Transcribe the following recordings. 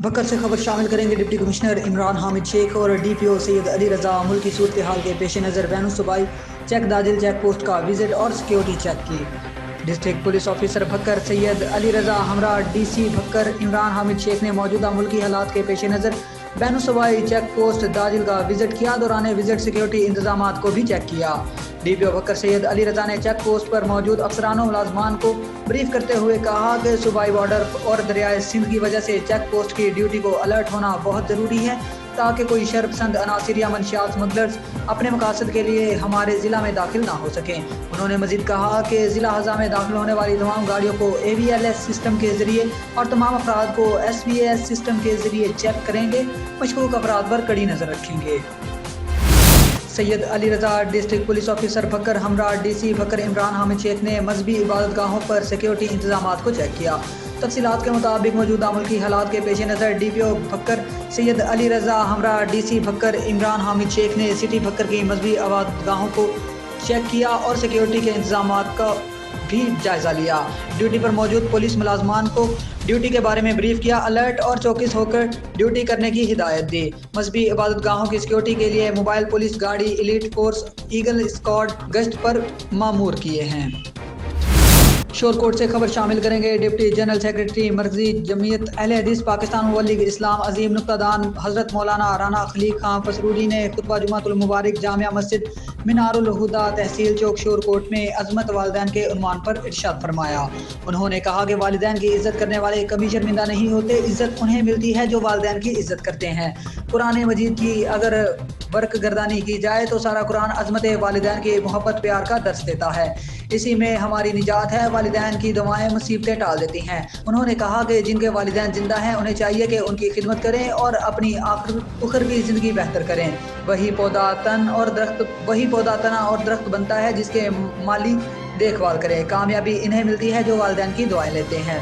बकर से खबर शामिल करेंगे। डिप्टी कमिश्नर इमरान हामिद शेख और DPO सैयद अली रजा मुल्क की सूरत हाल के पेश नज़र बैन सूबाई चेक दाजिल चेक पोस्ट का विजिट और सिक्योरिटी चेक की। District police officer Bhakkar Syed Ali रजा हमरा DC भक्कर इमरान हामिद शेख ने मौजूदा मुल्की हालात के पेश नज़र बैन सूबाई चेक पोस्ट दाजिल का विजिट किया। दौरान विजिट सिक्योरिटी इंतजामात को भी चेक किया। DPO भक्कर सैयद अली रजा ने चेक पोस्ट पर मौजूद अफसरानों मुलाजमान को ब्रीफ करते हुए कहा कि सूबाई बॉर्डर और दरियाए सिंध की वजह से चेक पोस्ट की ड्यूटी को अलर्ट होना बहुत ज़रूरी है ताकि कोई शरपसंद अनासिर या मनशियात स्मगलर्स अपने मकासद के लिए हमारे ज़िला में दाखिल ना हो सकें। उन्होंने मजीद कहा कि ज़िला हज़ा में दाखिल होने वाली तमाम गाड़ियों को AVLS सिस्टम के ज़रिए और तमाम अफराद को SVAS सिस्टम के ज़रिए चेक करेंगे। मशकूक अफराद पर कड़ी नज़र रखेंगे। सैयद अली रजा डिस्ट्रिक्ट पुलिस ऑफिसर भक्कर हमरा DC भक्कर इमरान हामिद शेख ने मजहबी इबादत गाहों पर सिक्योरिटी इंतजामात को चेक किया। तफसीलात के मुताबिक मौजूदा मुल्की हालात के पेश नज़र DPO भक्कर सैयद अली रजा हमरा DC भक्कर इमरान हामिद शेख ने सिटी भक्कर की मजहबी इबादत गाहों को चेक किया और सिक्योरिटी के इंतजामात का भी जायज़ा लिया। ड्यूटी पर मौजूद पुलिस मुलाजमान को ड्यूटी के बारे में ब्रीफ किया। अलर्ट और चौकस होकर ड्यूटी करने की हिदायत दी। मजहबी इबादत गाहों की सिक्योरिटी के लिए मोबाइल पुलिस गाड़ी एलीट फोर्स ईगल स्क्वाड गश्त पर मामूर किए हैं। शोरकोट से खबर शामिल करेंगे। डिप्टी जनरल सेक्रेटरी मरकजी जमीयत अहले हदीस पाकिस्तान मुवल्लिग इस्लाम अजीम नुक्तादान हज़रत मौलाना राना खलीक खां फसरूरी ने खुतबा जुमातुल मुबारक जामिया मस्जिद मीनारुल हुदा तहसील चौक शोरकोट में अज़मत वालिदैन के उन्वान पर इरशाद फरमाया। उन्होंने कहा कि वालिदैन की इज्जत करने वाले कभी शर्मिंदा नहीं होते। इज्जत उन्हें मिलती है जो वालिदैन की इज्जत करते हैं। कुरान मजीद की अगर बरक गर्दानी की जाए तो सारा कुरान अज़मत वालिदैन की मोहब्बत प्यार का दर्स देता है। इसी में हमारी निजात है। वालिदैन की दुआएं मुसीबतें टाल देती हैं। उन्होंने कहा कि जिनके वालिदैन जिंदा हैं उन्हें चाहिए कि उनकी खिदमत करें और अपनी उखरवी ज़िंदगी बेहतर करें। वही पौधा तना और दरख्त बनता है जिसके माली देखभाल करे। कामयाबी इन्हें मिलती है जो वालिदैन की दुआएं लेते हैं।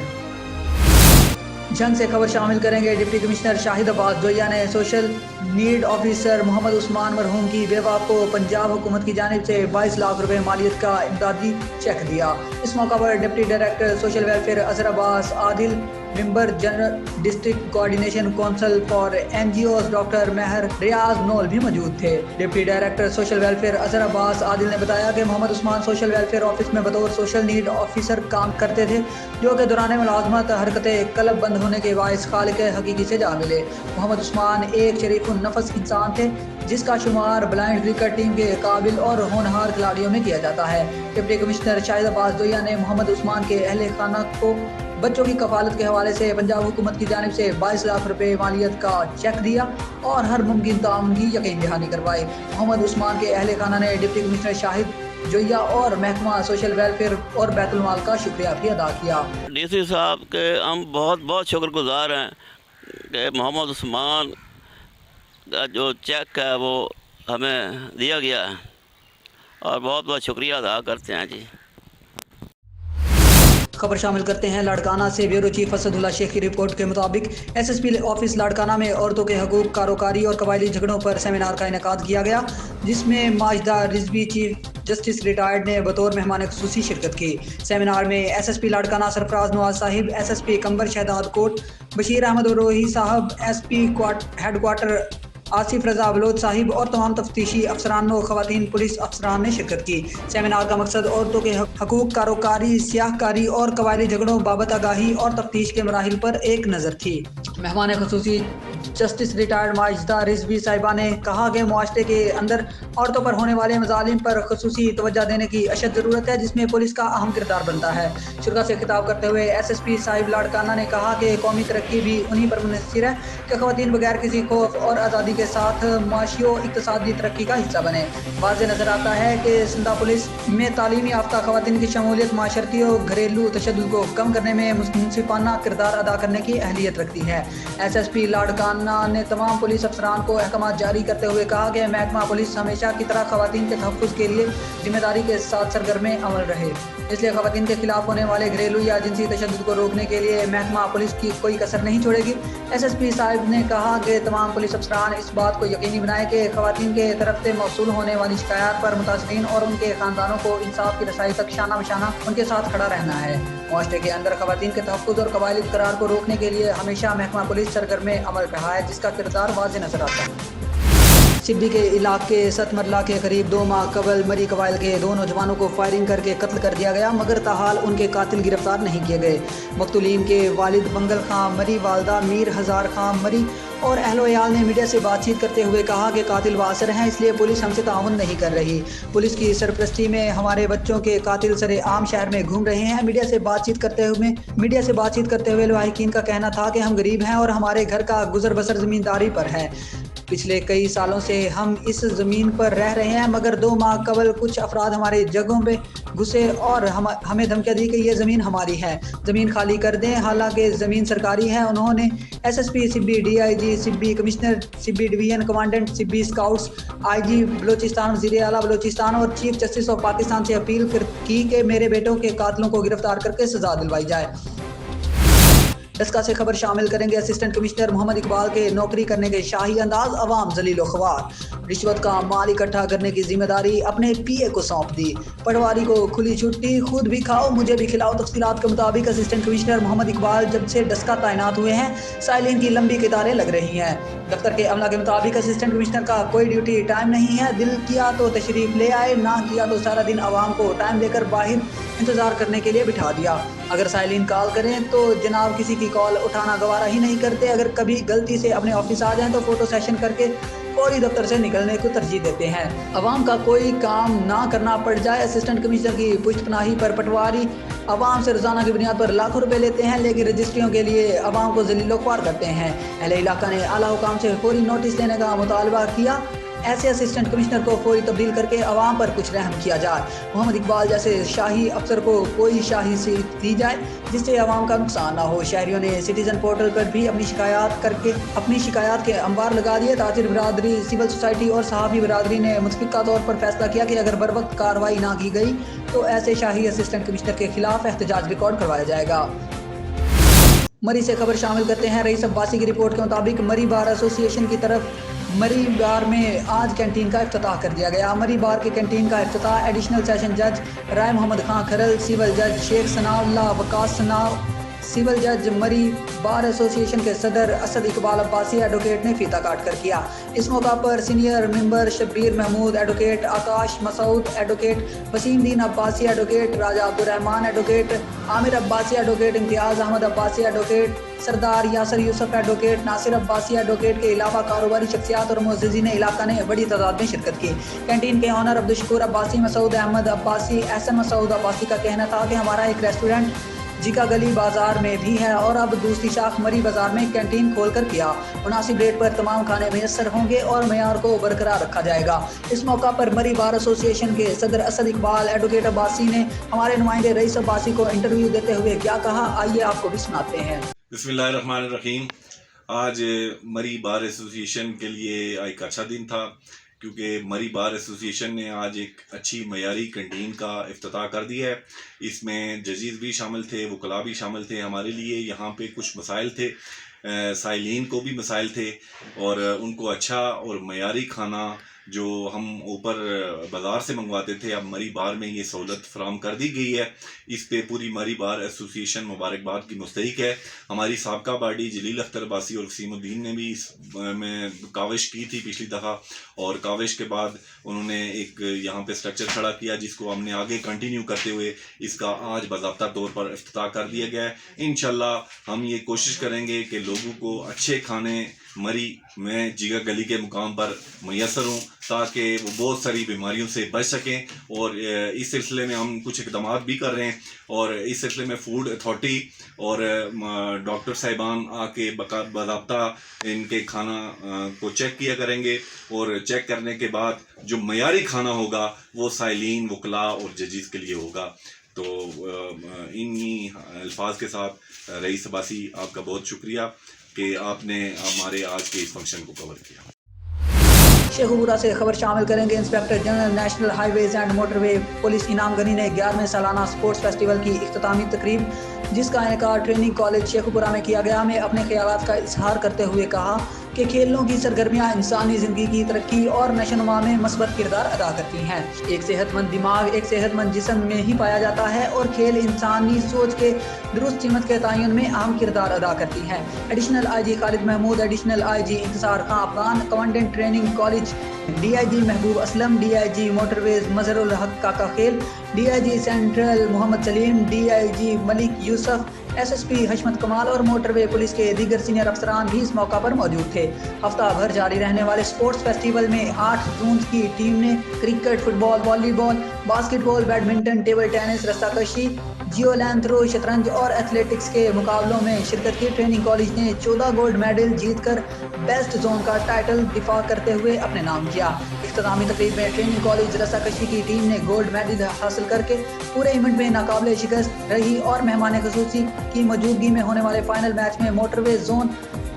जंग से खबर शामिल करेंगे। डिप्टी कमिश्नर शाहिद अब्बास जोया ने social need officer Mohammad Usman मरहूम की बेवा को पंजाब हुकूमत की जानिब से 22 लाख रुपए मालियत का इमदादी चेक दिया। इस मौका पर deputy director social welfare Azhar Abbas Adil, member general district coordination council for NGOs doctor Mehar Riaz Nol भी मौजूद थे। Deputy director social welfare Azhar Abbas Adil ने बताया कि Mohammad Usman social welfare office में बतौर सोशल नीड ऑफिसर काम करते थे, जो कि दौरान मुलाजमत हरकतें कलब बंद होने के बायस खालिक हकीकी से जा मिले। मोहम्मद उस्मान एक शरीफ नफस इंसान थे जिसका शुमार ब्लाइंड क्रिकेट टीम के काबिल और होनहार खिलाड़ियों में किया जाता है। डिप्टी कमिश्नर शाहिद अब्बास जोया ने मोहम्मद उस्मान के अहले खाना को बच्चों की कफालत के हवाले से पंजाब हुकूमत की जानिब से 22 लाख रुपए मालियत का चेक दिया और हर मुमकिन ताउन की यकीन दहानी करवाई। मोहम्मद उस्मान के अहले खाना ने डिप्टी कमिश्नर शाहिद जोया और महकमा सोशल वेलफेयर और बैतुल माल का शुक्रिया भी अदा किया। DC साहब के हम बहुत बहुत शुक्रगुजार हैं कि मोहम्मद उस्मान का जो चेक है वो हमें दिया गया है और बहुत बहुत शुक्रिया अदा करते हैं जी। खबर शामिल करते हैं लाड़काना से। ब्यूरो चीफ असदुल्ला शेख की रिपोर्ट के मुताबिक SSP ऑफिस लाड़काना में औरतों के हकूक, कारोकारी और कबायली झगड़ों पर सेमिनार का इनेकाद किया गया, जिसमें Majida Rizvi chief justice retired ने बतौर मेहमान खुसूसी शिरकत की। सेमिनार में SSP लाड़काना सरफराज नवाज साहिब, SSP कंबर शहदाद कोट, बशीर अहमद रोही साहब, SP हेडक्वार्टर आसिफ रजा बलोच साहिब और तमाम तफ्तीशी अफसरान और खवातीन पुलिस अफसरान ने शिरकत की। सेमिनार का मकसद औरतों के हकूक, कारोकारी, सियाहकारी और कबायली झगड़ों बाबत आगाही और तफ्तीश के मराहिल पर एक नज़र थी। मेहमान खुसूसी जस्टिस रिटायर्ड माजिदा रिजवी साहिबा ने कहा कि मुआशरे के अंदर औरतों पर होने वाले मजालिम पर खुसूसी तवज्जो देने की अशद ज़रूरत है, जिसमें पुलिस का अहम किरदार बनता है। शुरा से खिताब करते हुए SSP साहिब लाड़काना ने कहा कि कौमी तरक्की भी उन्हीं पर मुनहसर है कि ख़वातीन बगैर किसी खौफ और आज़ादी के साथ माशी और इक़्तिसादी तरक्की का हिस्सा बने। वाज़े नज़र आता है कि सिंधा पुलिस में तालीमी याफ्ता ख़वातीन की शमूलियत माशरती और घरेलू तशद्दुद को कम करने में मुनसिफाना किरदार अदा करने की अहलियत रखती है। SSP लाड़काना ने तमाम पुलिस अफसरान को अहकाम जारी करते हुए कहा कि महकमा पुलिस हमेशा की तरह ख़वातीन के तहफ़्फ़ुज़ के लिए जिम्मेदारी के साथ सरगर्म अमल रहे, इसलिए ख़वातीन के खिलाफ होने वाले घरेलू या जिनसी तशद्दुद को रोकने के लिए महकमा पुलिस की कोई कसर नहीं छोड़ेगी। SSP صاحب نے کہا کہ تمام پولیس افسران اس بات کو یقینی بنائیں کہ خواتین کے طرف سے موصول ہونے والی شکایات پر متاثرین اور ان کے خاندانوں کو انصاف کی رسائی تک شانہ بشانہ ان کے ساتھ کھڑا رہنا ہے۔ معاشرے کے اندر خواتین کے تحفظ اور قبائلی اقرار کو روکنے کے لیے ہمیشہ محکمہ پولیس سرگرم عمل رہا ہے، جس کا کردار واضح نظر آتا ہے۔ سبی کے علاقے ست مرلہ کے قریب 2 ماہ قبل مری قبائل کے 2 نوجوانوں کو فائرنگ کر کے قتل کر دیا گیا، مگر تاحال ان کے قاتل گرفتار نہیں کیے گئے۔ مقتولین کے والد بنگل خان مری، والدہ میر ہزار خان مری اور اہل و عیال نے میڈیا سے بات چیت کرتے ہوئے کہا کہ قاتل بااثر ہیں، اس لیے پولیس ہم سے تعاون نہیں کر رہی۔ پولیس کی سرپرستی میں ہمارے بچوں کے قاتل سر عام شہر میں گھوم رہے ہیں۔ میڈیا سے بات چیت کرتے ہوئے لواحقین کا کہنا تھا کہ ہم غریب ہیں اور ہمارے گھر کا گزر بسر زمینداری پر ہے۔ پچھلے کئی سالوں سے ہم اس زمین پر رہ رہے ہیں، مگر 2 ماہ قبل کچھ افراد ہمارے جگہوں پہ گھسے اور ہمیں دھمکیاں دی کہ یہ زمین ہماری ہے، زمین خالی کر دیں، حالانکہ زمین سرکاری ہے۔ انہوں نے SSP سبی، DIG سبی، کمشنر سبی ڈویژن، کمانڈنٹ سبی اسکاؤٹس، IG بلوچستان، وزیر اعلیٰ بلوچستان اور چیف جسٹس آف پاکستان سے اپیل کی کہ میرے بیٹوں کے قاتلوں کو گرفتار کر کے سزا دلوائی جائے۔ ڈسکا سے خبر شامل کریں گے۔ اسسٹنٹ کمشنر محمد اقبال کے نوکری کرنے کے شاہی انداز، عوام ذلیل و خوار، رشوت کا مال اکٹھا کرنے کی ذمہ داری اپنے PA کو سونپ دی، پٹواری کو کھلی چھٹی، خود بھی کھاؤ مجھے بھی کھلاؤ۔ تفصیلات کے مطابق اسسٹنٹ کمشنر محمد اقبال جب سے ڈسکا تعینات ہوئے ہیں، سائلین کی لمبی قطاریں لگ رہی ہیں۔ دفتر کے عملہ کے مطابق اسسٹنٹ کمشنر کا کوئی ڈیوٹی ٹائم نہیں ہے، دل کیا تو تشریف لے آئے، نہ کیا تو سارا دن عوام کو ٹائم دے کر باہر انتظار کرنے کے لیے بٹھا دیا۔ اگر سائلین کال کریں تو جناب کسی کی کال اٹھانا گوارا ہی نہیں کرتے، اگر کبھی غلطی سے اپنے آفس آ جائیں تو فوٹو سیشن کر کے فوری دفتر سے نکلنے کو ترجیح دیتے ہیں۔ عوام کا کوئی کام نہ کرنا پڑ جائے، اسسٹنٹ کمشنر کی پشت پناہی پر پٹواری عوام سے روزانہ کی بنیاد پر لاکھوں روپے لیتے ہیں، لیکن رجسٹریوں کے لیے عوام کو ذلیل و خوار کرتے ہیں۔ اہل علاقہ نے اعلیٰ حکام سے فوری نوٹس دینے کا مطالبہ کیا، ایسے اسسٹنٹ کمشنر کو فوری تبدیل کر کے عوام پر کچھ رحم کیا جائے۔ محمد اقبال جیسے شاہی افسر کو کوئی شاہی سیٹ دی جائے جس سے عوام کا نقصان نہ ہو۔ شہریوں نے سٹیزن پورٹل پر بھی اپنی شکایات کے انبار لگا دیے۔ تاجر برادری، سول سوسائٹی اور صحافی برادری نے متفقہ طور پر فیصلہ کیا کہ اگر بروقت کارروائی نہ کی گئی تو ایسے شاہی اسسٹنٹ کمشنر کے خلاف احتجاج ریکارڈ کروایا جائے گا۔ مری سے خبر شامل کرتے ہیں۔ رئیس عباسی کی رپورٹ کے مطابق مری بار ایسوسی ایشن کی طرف مری بار میں آج کینٹین کا افتتاح کر دیا گیا۔ مری بار کے کینٹین کا افتتاح ایڈیشنل سیشن جج رائے محمد خان کھرل، سول جج شیخ ثناء اللہ وقاص ثناء، سول جج مری بار ایسوسی ایشن کے صدر اسد اقبال عباسی ایڈوکیٹ نے فیتہ کاٹ کر کیا۔ اس موقع پر senior member Shabbir Mahmood advocate, Akash Masood advocate, Waseem Din Abbasi advocate, Raja Abdur Rahman advocate, Aamir Abbasi advocate, Imtiaz Ahmed Abbasi advocate, Sardar Yasir Yousaf advocate, Nasir Abbasi advocate کے علاوہ کاروباری شخصیات اور معززین علاقہ نے بڑی تعداد میں شرکت کی۔ کینٹین کے آنر عبدالشکور عباسی، مسعود احمد عباسی، احسن مسعود عباسی کا کہنا تھا کہ ہمارا ایک ریسٹورنٹ جیکا گلی بازار میں بھی ہے اور اب دوسری شاخ مری بازار میں کینٹین کھول کر کیا۔ مناسب ریٹ پر تمام کھانے میسر ہوں گے اور معیار کو برقرار رکھا جائے گا۔ اس موقع پر مری بار ایسوسی ایشن کے صدر اسد اقبال ایڈوکیٹ عباسی نے ہمارے نمائندے رئیس عباسی کو انٹرویو دیتے ہوئے کیا کہا، آئیے آپ کو بھی سناتے ہیں۔ بسم اللہ الرحمن الرحیم۔ آج مری بار ایسوسی ایشن کے لیے ایک اچھا دن تھا، کیونکہ مری بار ایسوسی ایشن نے آج ایک اچھی معیاری کینٹین کا افتتاح کر دیا ہے۔ اس میں ججز بھی شامل تھے، وکلاء بھی شامل تھے۔ ہمارے لیے یہاں پہ کچھ مسائل تھے، سائلین کو بھی مسائل تھے، اور ان کو اچھا اور معیاری کھانا جو ہم اوپر بازار سے منگواتے تھے اب مری بار میں یہ سہولت فراہم کر دی گئی ہے۔ اس پہ پوری مری بار ایسوسی ایشن مبارکباد کی مستحق ہے۔ ہماری سابقہ باڈی جلیل اختر عباسی اور وسیم الدین نے بھی اس میں کاوش کی تھی پچھلی دفعہ، اور کاوش کے بعد انہوں نے ایک یہاں پہ سٹرکچر کھڑا کیا جس کو ہم نے آگے کنٹینیو کرتے ہوئے اس کا آج باضابطہ طور پر افتتاح کر دیا گیا ہے۔ انشاءاللہ ہم یہ کوشش کریں گے کہ لوگوں کو اچھے کھانے مری میں جیگا گلی کے مقام پر میسر ہوں، تاکہ وہ بہت ساری بیماریوں سے بچ سکیں۔ اور اس سلسلے میں ہم کچھ اقدامات بھی کر رہے ہیں، اور اس سلسلے میں فوڈ اتھارٹی اور ڈاکٹر صاحبان آ کے باضابطہ ان کے کھانا کو چیک کیا کریں گے، اور چیک کرنے کے بعد جو معیاری کھانا ہوگا وہ سائلین، وکلاء اور ججز کے لیے ہوگا۔ تو انہی الفاظ کے ساتھ رئیس عباسی آپ کا بہت شکریہ کہ آپ نے ہمارے آج کے اس فنکشن کو کور کیا۔ شیخوپورہ سے خبر شامل کریں گے۔ Inspector general national highways and motorway police Inam Ghani نے 11ویں سالانہ سپورٹس فیسٹیول کی اختتامی تقریب جس کا انعقاد ٹریننگ کالج شیخوپورہ میں کیا گیا میں اپنے خیالات کا اظہار کرتے ہوئے کہا کہ کھیلوں کی سرگرمیاں انسانی زندگی کی ترقی اور نشو و نما میں مثبت کردار ادا کرتی ہیں۔ ایک صحت مند دماغ ایک صحت مند جسم میں ہی پایا جاتا ہے اور کھیل انسانی سوچ کے درست سمت کے تعین میں اہم کردار ادا کرتی ہیں۔ Additional I G Khalid Mahmood, additional I G Intisar Khan Afghan, commandant training college, D I G Mahboob Aslam, D I G motorways Mazhar ul Haq Kaka Khel, D I G central Muhammad Saleem, D I G Malik Yousaf, S S P Hashmat Kamal اور موٹر وے پولیس کے دیگر سینئر افسران بھی اس موقع پر موجود تھے۔ ہفتہ بھر جاری رہنے والے اسپورٹس فیسٹیول میں 8 زون کی ٹیم نے کرکٹ، فٹ بال، والی بال، باسکٹ بال، بیڈمنٹن، ٹیبل ٹینس، رسہ کشی، جیولین تھرو، شطرنج اور ایتھلیٹکس کے مقابلوں میں شرکت کی۔ ٹریننگ کالج نے 14 گولڈ میڈل جیت کر بیسٹ زون کا ٹائٹل دفاع کرتے ہوئے اپنے نام کیا۔ اختتامی تقریب میں ٹریننگ کالج رسہ کشی کی ٹیم نے گولڈ میڈل حاصل کر کے پورے ایونٹ میں ناقابل شکست رہی اور مہمان خصوصی کی موجودگی میں ہونے والے فائنل میچ میں موٹر وے زون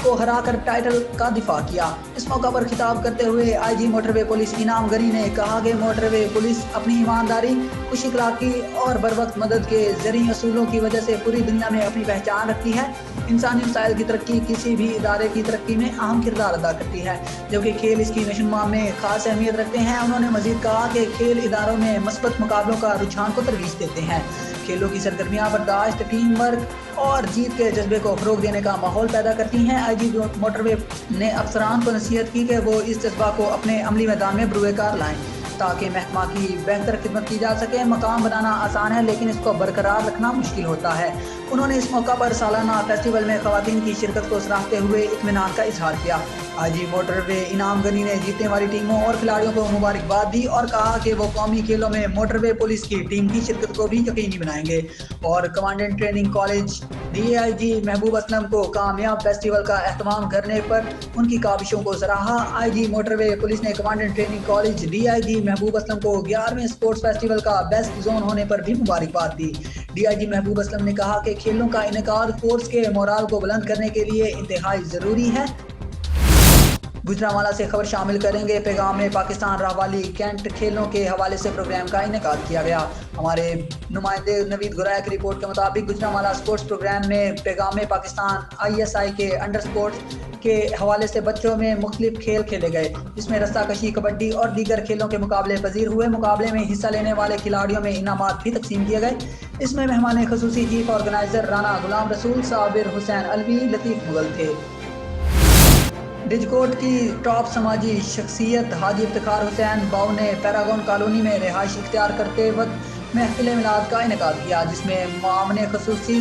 کو ہرا کر ٹائٹل کا دفاع کیا۔ اس موقع پر خطاب کرتے ہوئے آئی جی موٹر وے پولیس انعام گنی نے کہا کہ موٹر وے پولیس اپنی ایمانداری، خوش اخلاقی اور بروقت مدد کے زرعی اصولوں کی وجہ سے پوری دنیا میں اپنی پہچان رکھتی ہے۔ انسانی وسائل کی ترقی کسی بھی ادارے کی ترقی میں اہم کردار ادا کرتی ہے، جبکہ کھیل اس کی نشو و نما میں خاص اہمیت رکھتے ہیں۔ انہوں نے مزید کہا کہ کھیل اداروں میں مثبت مقابلوں کا رجحان کو ترویج دیتے ہیں۔ کھیلوں کی سرگرمیاں برداشت، ٹیم ورک اور جیت کے جذبے کو فروغ دینے کا ماحول پیدا کرتی ہیں۔ آئی جی موٹر وے نے افسران کو نصیحت کی کہ وہ اس جذبہ کو اپنے عملی میدان میں بروئے کار لائیں تاکہ محکمہ کی بہتر خدمت کی جا سکے۔ مقام بنانا آسان ہے لیکن اس کو برقرار رکھنا مشکل ہوتا ہے۔ انہوں نے اس موقع پر سالانہ فیسٹیول میں خواتین کی شرکت کو سراہتے ہوئے اطمینان کا اظہار کیا۔ آئی جی موٹر وے انعام گنی نے جیتنے والی ٹیموں اور کھلاڑیوں کو مبارکباد دی اور کہا کہ وہ قومی کھیلوں میں موٹر وے پولیس کی ٹیم کی شرکت کو بھی یقینی بنائیں گے، اور commandant training college D I G Mahboob Aslam کو کامیاب فیسٹیول کا اہتمام کرنے پر ان کی کاوشوں کو سراہا۔ I G motorway police نے commandant training college D I G Mahboob Aslam کو 11ویں اسپورٹس فیسٹیول کا بیسٹ زون ہونے پر بھی مبارکباد دی۔ D I G Mahboob Aslam نے کہا کہ کھیلوں کا انعقاد فورس کے مورال کو بلند کرنے کے لیے انتہائی ضروری ہے۔ گجرانوالہ سے خبر شامل کریں گے۔ پیغام پاکستان راہوالی کینٹ کھیلوں کے حوالے سے پروگرام کا انعقاد کیا گیا۔ ہمارے نمائندے نوید گرائے کی رپورٹ کے مطابق گجرانوالہ اسپورٹس پروگرام میں پیغام پاکستان آئی ایس آئی کے انڈر اسپورٹس کے حوالے سے بچوں میں مختلف کھیل کھیلے گئے، جس میں رسہ کشی، کبڈی اور دیگر کھیلوں کے مقابلے پذیر ہوئے۔ مقابلے میں حصہ لینے والے کھلاڑیوں میں انعامات بھی تقسیم کیے گئے۔ اس میں مہمان خصوصی چیف آرگنائزر رانا غلام رسول، صابر حسین الوی، لطیف مغل تھے۔ ڈجکوٹ کی ٹاپ سماجی شخصیت حاجی افتخار حسین باؤ نے پیراگون کالونی میں رہائش اختیار کرتے وقت محفل میلاد کا انعقاد کیا، جس میں معاون خصوصی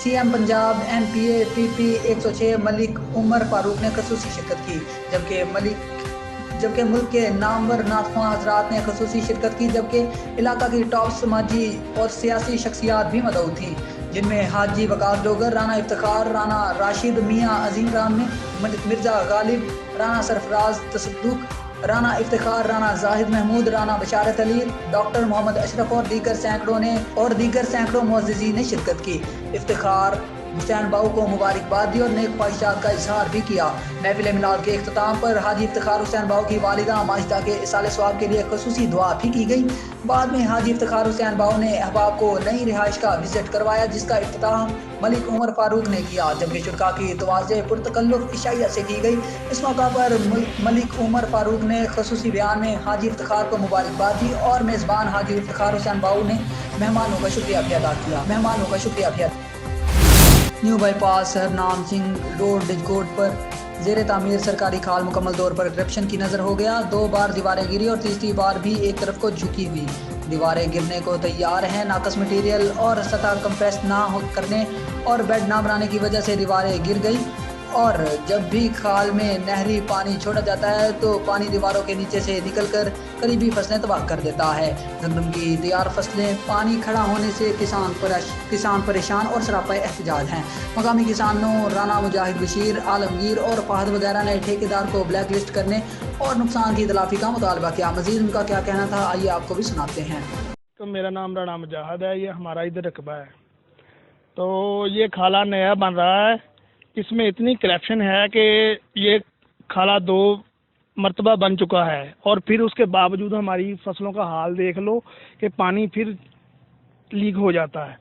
C M Punjab N P A P P 106 Malik Umar Farooq نے خصوصی شرکت کی، جبکہ ملک کے نامور نعت حضرات نے خصوصی شرکت کی، جبکہ علاقہ کی ٹاپ سماجی اور سیاسی شخصیات بھی مدعو تھیں، جن میں حاجی وقاص ڈوگر، رانا افتخار، رانا راشد میاں عظیم رام نے، مرزا غالب، رانا سرفراز تصدق، رانا افتخار، رانا زاہد محمود، رانا بشارت علی، ڈاکٹر محمد اشرف اور دیگر سینکڑوں معززین نے شرکت کی۔ افتخار حسین باؤ کو مبارکباد دی اور نیک خواہشات کا اظہار بھی کیا۔ محفل میلاد کے اختتام پر حاجی افتخار حسین باؤ کی والدہ ماجدہ کے اصال ثواب کے لیے خصوصی دعا بھی کی گئی۔ بعد میں حاجی افتخار حسین باؤ نے احباب کو نئی رہائش کا وزٹ کروایا، جس کا افتتاح ملک عمر فاروق نے کیا، جبکہ شرکاء کی توازے پرتکلف عشائیہ سے کی گئی۔ اس موقع پر ملک عمر فاروق نے خصوصی بیان میں حاجی افتخار کو مبارکباد دی اور میزبان حاجی افتخار حسین باؤ نے مہمانوں کا شکریہ بھی ادا کیا۔ New bypass Harnam Singh road Dijkot پر زیر تعمیر سرکاری کھال مکمل طور پر کرپشن کی نظر ہو گیا۔ 2 بار دیواریں گری اور تیسری بار بھی ایک طرف کو جھکی ہوئی۔ دیواریں گرنے کو تیار ہیں، ناقص مٹیریل اور سطح کمپریس نہ کرنے اور بیڈ نہ بنانے کی وجہ سے دیواریں گر گئی، اور جب بھی کھال میں نہری پانی چھوڑا جاتا ہے تو پانی دیواروں کے نیچے سے نکل کر قریبی فصلیں تباہ کر دیتا ہے۔ گندم کی تیار فصلیں پانی کھڑا ہونے سے کسان پریشان اور سراپا احتجاج ہیں۔ مقامی کسانوں رانا مجاہد بشیر، عالمگیر اور فہد وغیرہ نے ٹھیکیدار کو بلیک لسٹ کرنے اور نقصان کی تلافی کا مطالبہ کیا۔ مزید ان کا کیا کہنا تھا، آئیے آپ کو بھی سناتے ہیں۔ تو میرا نام رانا مجاہد ہے، یہ ہمارا ادھر رقبہ ہے۔ تو یہ کھالا نیا بن رہا ہے، اس میں اتنی کرپشن ہے کہ یہ کھالا 2 مرتبہ بن چکا ہے، اور پھر اس کے باوجود ہماری فصلوں کا حال دیکھ لو کہ پانی پھر لیک ہو جاتا ہے۔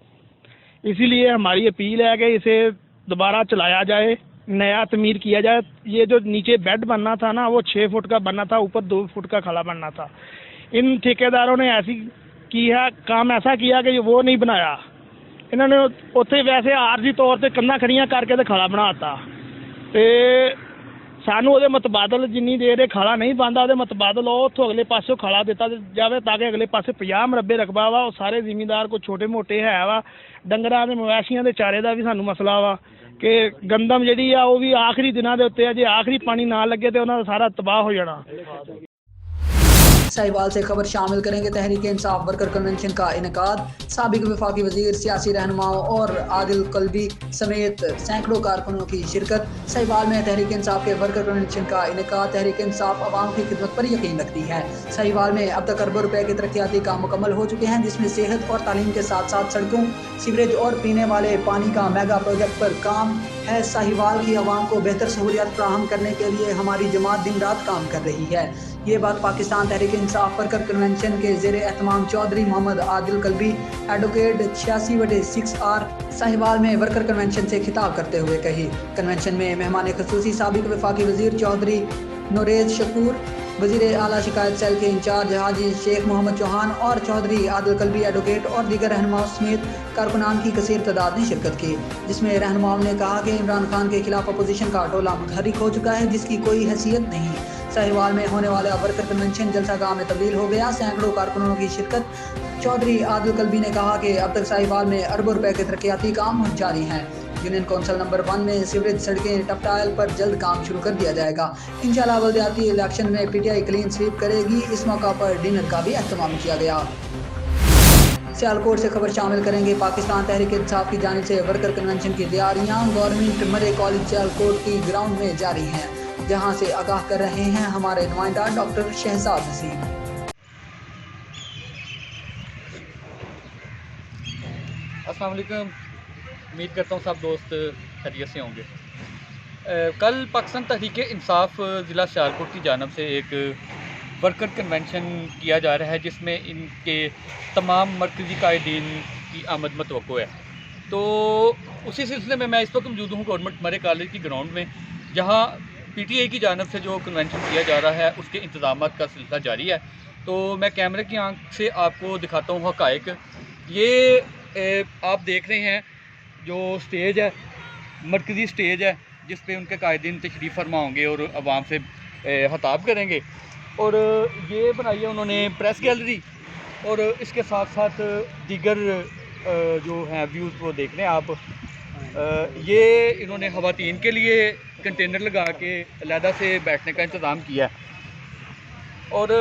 इसी लिए हमारी अपील है कि इसे दोबारा चलाया जाए, नया तमीर किया जाए। ये जो नीचे बेड बनना था ना, वो 6 फुट का बनना था, ऊपर 2 फुट का खाला बनना था। इन ठेकेदारों ने ऐसी की है, काम ऐसा किया कि वो नहीं बनाया। इन्होंने उत्थे वैसे आरजी तौर पर कंधा खड़ियां करके तो खाला बनाता, ਤੇ ਸਾਨੂੰ ਉਹਦੇ ਮੁਤਬਾਦਲ ਜਿੰਨੀ ਦੇਰ ਇਹ ਖਾਲਾ ਨਹੀਂ ਬਣਦਾ ਉਹਦੇ ਮੁਤਬਾਦਲ ਉਹ ਉੱਥੋਂ ਅਗਲੇ ਪਾਸਿਓਂ ਖਾਲਾ ਦਿੱਤਾ ਜਾਵੇ ਤਾਂ ਕਿ ਅਗਲੇ ਪਾਸੇ 50 ਮਰਬੇ ਰਕਬਾ ਵਾ। ਉਹ ਸਾਰੇ ਜ਼ਿਮੀਂਦਾਰ ਕੋਈ ਛੋਟੇ ਮੋਟੇ ਹੈ ਵਾ, ਡੰਗਰਾਂ ਦੇ ਮਵੇਸ਼ੀਆਂ ਦੇ ਚਾਰੇ ਦਾ ਵੀ ਸਾਨੂੰ ਮਸਲਾ ਵਾ ਕਿ ਗੰਦਮ ਜਿਹੜੀ ਆ ਉਹ ਵੀ ਆਖਰੀ ਦਿਨਾਂ ਦੇ ਉੱਤੇ ਆ, ਜੇ ਆਖਰੀ ਪਾਣੀ ਨਾ ਲੱਗੇ ਤੇ ਉਹਨਾਂ ਦਾ ਸਾਰਾ ਤਬਾਹ ਹੋ ਜਾਣਾ। साहिवाल से खबर शामिल करेंगे तहरीक इंसाफ वर्कर कन्वेंशन का इनेकाद, साबिक वफाकी वजीर, सियासी रहनुमाओं और आदिल कल्बी समेत सैकड़ों कारकुनों की शिरकत। साहिवाल में तहरीक इंसाफ के वर्कर कन्वेंशन का इनेकाद। तहरीक इंसाफ अवाम की खिदमत पर यकीन रखती है। साहिवाल में अब तक अरबों रुपए के तरक्याती काम मुकम्मल हो चुके हैं, जिसमें सेहत और तालीम के साथ साथ सड़कों, सीवरेज और पीने वाले पानी का मेगा प्रोजेक्ट पर काम है। साहिवाल की आवाम को बेहतर सहूलियात फराहम करने के लिए हमारी जमात दिन रात काम कर रही है। ये बात पाकिस्तान तहरीक इंसाफ वर्कर कन्वेंशन के ज़ेर एहतमाम चौधरी मोहम्मद आदिल कल्बी एडवोकेट 86/6R साहिवाल में वर्कर कन्वेंशन से खिताब करते हुए कही। कन्वेंशन में मेहमान खसूसी साबिक वफाकी वजीर चौधरी नोरेज शकूर, वजीर आला शिकायत सेल के इंचार्ज हाजी शेख मोहम्मद चौहान और चौधरी आदिल कल्बी एडवोकेट और दीगर रहनुमाओं समेत कारकुनान की कसीर तादाद ने शिरकत की, जिसमें रहनुमाओं ने कहा कि इमरान खान के खिलाफ अपोजिशन का टोला मुतहरिक हो चुका है, जिसकी कोई हैसियत नहीं। साहिवाल में होने वाला वर्कर कन्वेंशन जलसागाह में तब्दील हो गया, सैकड़ों कारकुनों की शिरकत। चौधरी आदिल कल्बी ने कहा कि अब तक साहिवाल में अरबों रुपए के तरक्याती काम जारी हैं। यूनियन कौंसिल नंबर 1 में सीवरेज, सड़कें, टपटाइल पर जल्द काम शुरू कर दिया जाएगा। इंशाल्लाह बल्दियाती इलेक्शन में PTI क्लीन स्वीप करेगी। इस मौका पर डिनर का भी एहतमाम किया गया। सियालकोट से खबर शामिल करेंगे। पाकिस्तान तहरीक इंसाफ की जानिब से वर्कर कन्वेंशन की तैयारियां गवर्नमेंट मरे कॉलेज सियालकोट की ग्राउंड में जारी हैं, जहां से आगाह कर रहे हैं हमारे नुमाइंदा डॉक्टर शहजाद नसीम। अस्सलाम वालेकुम, उम्मीद करता हूँ सब दोस्त खैरियत से होंगे। कल पाकिस्तान तहरीक इंसाफ ज़िला सियालकोट की जानिब से एक वर्कर कन्वेंशन किया जा रहा है, जिसमें इनके तमाम मरकज़ी कायदीन की आमद मतवक्को है। तो उसी सिलसिले में मैं इस वक्त मौजूद हूँ गवर्नमेंट मरे कॉलेज की ग्राउंड में, जहाँ PTI की जानिब से जो कन्वेंशन किया जा रहा है उसके इंतज़ामात का सिलसिला जारी है। तो मैं कैमरे की आंख से आपको दिखाता हूँ हक़ाइक़। ये आप देख रहे हैं जो स्टेज है, मरकज़ी स्टेज है, जिस पे उनके कायदीन तशरीफ़ फरमा होंगे और आवाम से खिताब करेंगे। और ये बनाई है उन्होंने प्रेस गैलरी, और इसके साथ साथ दीगर जो हैं व्यूज़ वो देख रहे हैं आप। ये इन्होंने ख़वातीन के लिए कंटेनर लगा के अलहदा से बैठने का इंतज़ाम किया है। और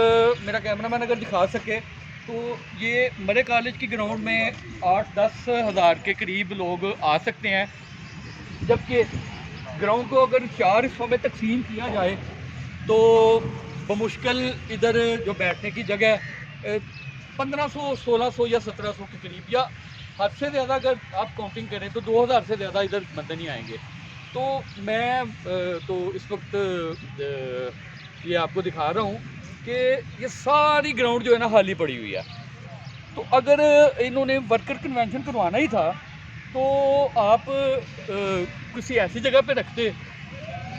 मेरा कैमरामैन अगर दिखा सके तो ये मरे कॉलेज की ग्राउंड में 8-10 हज़ार के करीब लोग आ सकते हैं, जबकि ग्राउंड को अगर 4 हिस्सों में तकसीम किया जाए तो बमुश्किल इधर जो बैठने की जगह 1500, 1600 या 1700 के करीब, या हद से ज़्यादा अगर आप काउंटिंग करें तो 2000 से ज़्यादा इधर बंदे नहीं आएंगे। तो मैं तो इस वक्त ये आपको दिखा रहा हूँ कि ये सारी ग्राउंड जो है ना खाली पड़ी हुई है। तो अगर इन्होंने वर्कर कन्वेंशन करवाना ही था तो आप किसी ऐसी जगह पे रखते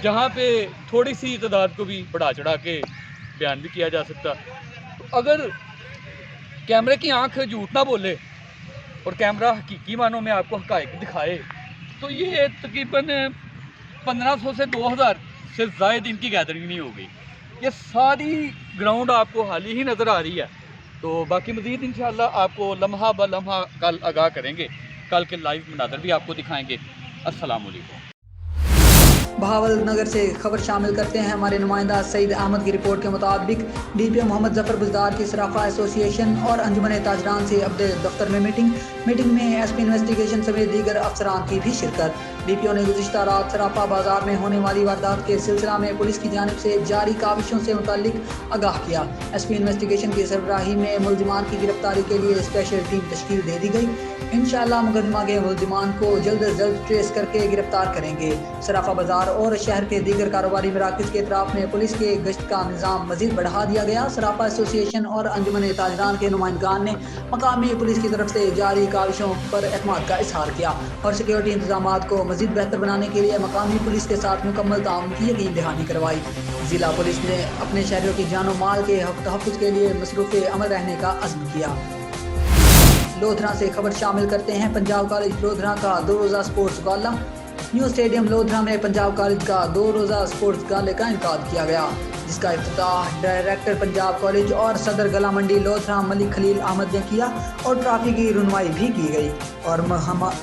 जहाँ पे थोड़ी सी तादाद को भी बढ़ा चढ़ा के बयान भी किया जा सकता। तो अगर कैमरे की आंख झूठ ना बोले और कैमरा हकीकी मानों में आपको हक़ाइक़ दिखाए, तो ये तकरीबन 1500 से 2000 से ज़ायद इनकी गैदरिंग नहीं हो गई। ये सारी ग्राउंड आपको हाली ही नज़र आ रही है। तो बाकी मज़ीद इंशाअल्लाह आपको लम्हा ब लम्हा कल आगाह करेंगे, कल के लाइव मनाज़र भी आपको दिखाएंगे। अस्सलाम वालेकुम। बहावल नगर से खबर शामिल करते हैं हमारे नुमाइंदा सईद अहमद की रिपोर्ट के मुताबिक DPO मोहम्मद जफर बुज़दार की सराफा एसोसिएशन और अंजुमन ताजरान से अपने दफ्तर में मीटिंग में SP इन्वेस्टिगेशन समेत दीगर अफसरान की भी शिरकत। DPO ने गुज़िश्ता रात सराफा बाजार में होने वाली वारदात के सिलसिला में पुलिस की जानिब से जारी काविशों से मुताल्लिक आगाह किया। SP इन्वेस्टिगेशन की सरबराही में मुलजिमान की गिरफ्तारी के लिए स्पेशल टीम तश्कील दे दी गई। इंशाअल्लाह मुकदमा के मुलजिमान को जल्द अज जल्द ट्रेस करके गिरफ्तार करेंगे। सराफा बाजार और शहर के दीगर कारोबारी मराकज़ के अतराफ में पुलिस के गश्त का निज़ाम मज़ीद बढ़ा दिया गया। सराफा एसोसिएशन और अंजुमन ताजरान के नुमाइंदगान ने मकामी पुलिस की तरफ से जारी काविशों पर एतमाद का इजहार किया और सिक्योरिटी इंतजामात को मज़ीद बेहतर बनाने के लिए मकामी पुलिस के साथ मुकम्मल ताउन की यकीन दहानी करवाई। ज़िला पुलिस ने अपने शहरियों की जान और माल के तहफ़्फ़ुज़ के लिए मसरूफ़ अमल रहने का अज़्म किया। लोधरा से खबर शामिल करते हैं। पंजाब कॉलेज लोधरा का 2 रोज़ा स्पोर्ट्स गाला। न्यू स्टेडियम लोधरा में पंजाब कॉलेज का 2 रोज़ा स्पोर्ट्स गाले का इनेकाद किया गया, जिसका इफ्तिताह डायरेक्टर पंजाब कॉलेज और सदर गला मंडी लोधरा मलिक खलील अहमद ने किया और ट्रॉफी की रुनवाई भी की गई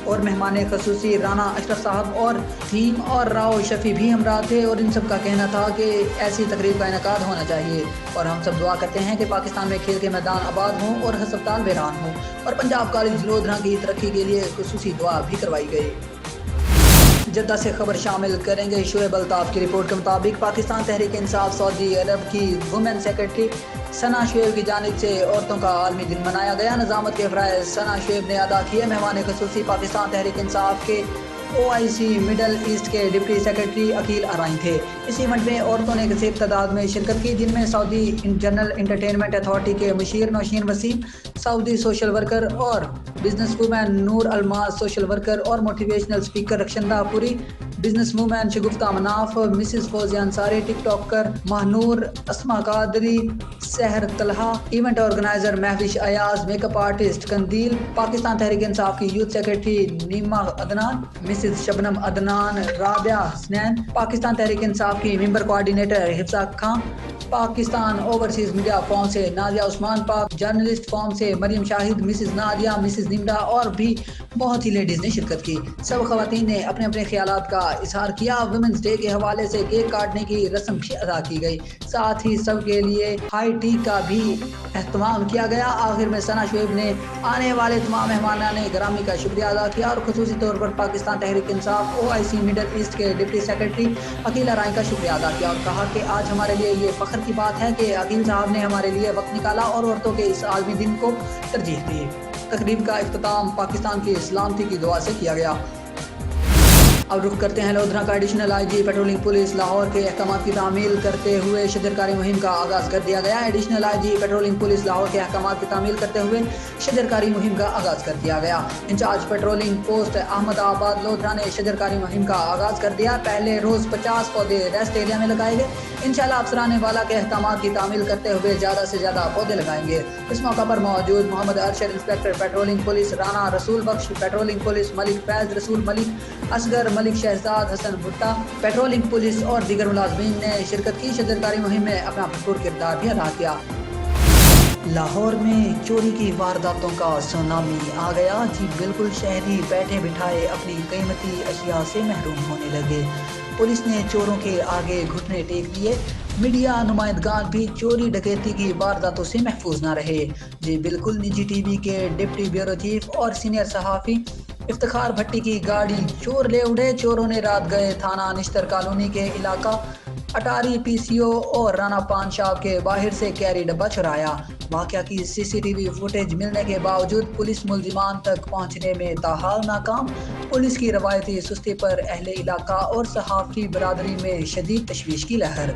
और मेहमान खसूसी राना अशरफ साहब और थीम और राव शफी भी हमरा थे और इन सब का कहना था कि ऐसी तकरीब का इनेकाद होना चाहिए और हम सब दुआ करते हैं कि पाकिस्तान में खेल के मैदान आबाद हों और हस्पताल वीरान हों और पंजाब कॉलेज लोधरा की तरक्की के लिए खसूसी दुआ भी करवाई गई। जद्दा से खबर शामिल करेंगे। शोएब अल्ताफ की रिपोर्ट के मुताबिक पाकिस्तान तहरीक इंसाफ सऊदी अरब की वुमेन सेक्रेटरी सना शुएब की जानिब से औरतों का आलमी दिन मनाया गया। निज़ामत के फ़राइज़ सना शुएब ने अदा किए। मेहमान खसूसी पाकिस्तान तहरीक इंसाफ के OIC मिडल ईस्ट के डिप्टी सेक्रेटरी अकील अराइन थे। इस इवेंट में औरतों ने कसीर तादाद में शिरकत की, जिनमें सऊदी जनरल इंटरटेनमेंट अथॉरिटी के मुशीर Nausheen Waseem, Saudi social worker और business woman Noor Almaz social worker और motivational speaker Rakhshanda Puri, business woman Shagufta Manaf, Mrs Fauzia Ansari, TikToker Mahnoor, Asma Qadri, Sahar Talha, event organiser Mahvish Ayaz, makeup artist Qandeel, Pakistan Tehreek Insaf की youth secretary Nima Adnan, Mrs Shabnam Adnan, Rabia Hasnain, Pakistan Tehreek Insaf की member coordinator Hifza Khan, Pakistan overseas media forum से नादिया उस्मान पाक, जर्नलिस्ट फॉर्म से Maryam Shahid, Mrs Nadia, Mrs Nimra और भी बहुत ही लेडीज़ ने शिरकत की। सब ख़वातीन ने अपने अपने ख्यालात का इजहार किया। वुमेंस डे के हवाले से केक काटने की रस्म भी अदा की गई, साथ ही सब के लिए हाई टी का भी एहतमाम किया गया। आखिर में सना शुएब ने आने वाले तमाम मेहमानान ने ग्रामी का शुक्रिया अदा किया और खुसूसी तौर पर पाकिस्तान तहरीक इंसाफ OIC मिडल ईस्ट के डिप्टी सेक्रेटरी अकील अराइन का शुक्रिया अदा किया और कहा कि आज हमारे लिए ये फ़ख्र की बात है कि अकील साहब ने हमारे लिए वक्त निकाला और औरतों के इस आलमी दिन को तरजीह दी। तकरीब का इख्तिताम पाकिस्तान की सलामती की दुआ से किया गया। अब रुख करते हैं लोधरा का। Additional IG patrolling police Lahore के अहकामात की तामील करते हुए शजरकारी मुहिम का आगाज़ कर दिया गया। Additional IG patrolling police Lahore के अहकामात की तामील करते हुए शजरकारी मुहिम का आगाज़ कर दिया गया। Incharge patrolling post Ahmedabad Lodhra ने शजरकारी मुहिम का आगाज़ कर दिया। पहले रोज़ 50 पौधे रेस्ट एरिया में लगाए गए। इंशाअल्लाह अफसरान वाला के अहकामात की तामील करते हुए ज़्यादा से ज़्यादा पौधे लगाएंगे। इस मौका पर मौजूद Mohammad Arshad inspector patrolling police, Rana Rasool Bakhsh patrolling police, Malik Faiz Rasool Malik, Asghar Malik Shahzad Hasan भुट्टा पेट्रोलिंग पुलिस और दीगर मुलाजमीन ने शिरकत की। शजरकारी मुहिम में अपना भरपूर किरदार भी अदा किया। लाहौर में चोरी की वारदातों का सुनामी आ गया। जी बिल्कुल, शहरी बैठे बिठाए अपनी कीमती अशिया से महरूम होने लगे। पुलिस ने चोरों के आगे घुटने टेक दिए। मीडिया नुमाइंदगान भी चोरी डकैती की वारदातों से महफूज ना रहे। जी बिल्कुल, निजी TV के डिप्टी ब्यूरो चीफ और सीनियर सहाफ़ी इफ्तिखार भट्टी की गाड़ी चोर ले उड़े। चोरों ने रात गए थाना निश्तर कॉलोनी के इलाका अटारी PCO और राना पान शॉप के बाहर से कैरी डब्बा चुराया। वाक़या की CCTV फुटेज मिलने के बावजूद पुलिस मुलजिमान तक पहुंचने में ताहाल नाकाम। पुलिस की रवायती सुस्ती पर अहले इलाका और सहाफ़ी बरादरी में शदीद तशवीश की लहर।